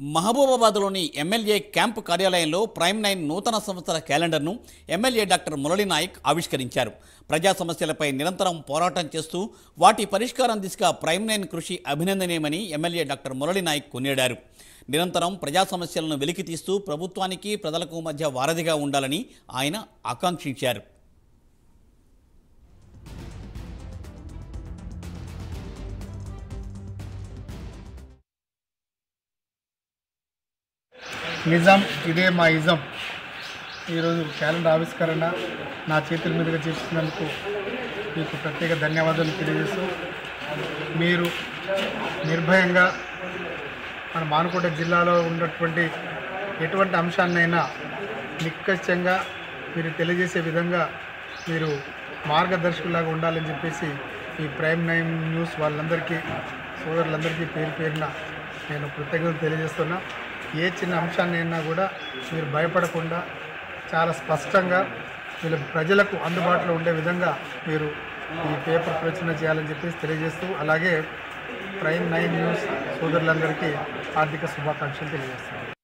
మహబూబాబాద్లోని MLA camp కార్యాలయంలో prime 9 నూతన సంవత్సర క్యాలెండర్ను ఎమ్మెల్యే డాక్టర్ మురళీ నాయక్ ఆవిష్కరించారు. ప్రజా సమస్యలపై నిరంతరం పోరాటం చేస్తూ వాటి పరిష్కారం దిశగా ప్రైమ్ 9 కృషి అభినందనీయమని ఎమ్మెల్యే డాక్టర్ మురళీ నాయక్ కొనియాడారు. నిరంతరం ప్రజా సమస్యలను వెలికితీస్తూ ప్రభుత్వానికి ప్రజలకు మధ్య వారధిగా ఉండాలని ఆయన ఆకాంక్షించారు. నిజాం ఇదే మా ఇజం. ఈరోజు క్యాలెండర్ ఆవిష్కరణ నా చేతుల మీదుగా చేసినందుకు మీకు ప్రత్యేక ధన్యవాదాలు తెలియజేస్తూ, మీరు నిర్భయంగా మన మానుకోట జిల్లాలో ఉన్నటువంటి ఎటువంటి అంశాన్నైనా నిక్కచ్చంగా మీరు తెలియజేసే విధంగా మీరు మార్గదర్శకులాగా ఉండాలని చెప్పేసి ఈ ప్రైమ్ 9 న్యూస్ వాళ్ళందరికీ, సోదరులందరికీ పేరు పేరున నేను కృతజ్ఞతలు తెలియజేస్తున్నా. ఏ చిన్న అంశాన్నైనా కూడా మీరు భయపడకుండా చాలా స్పష్టంగా వీళ్ళ ప్రజలకు అందుబాటులో ఉండే విధంగా మీరు ఈ పేపర్ ప్రచురణ చేయాలని చెప్పేసి తెలియజేస్తూ, అలాగే ప్రైమ్ 9 న్యూస్ సోదరులందరికీ ఆర్థిక శుభాకాంక్షలు తెలియజేస్తున్నాను.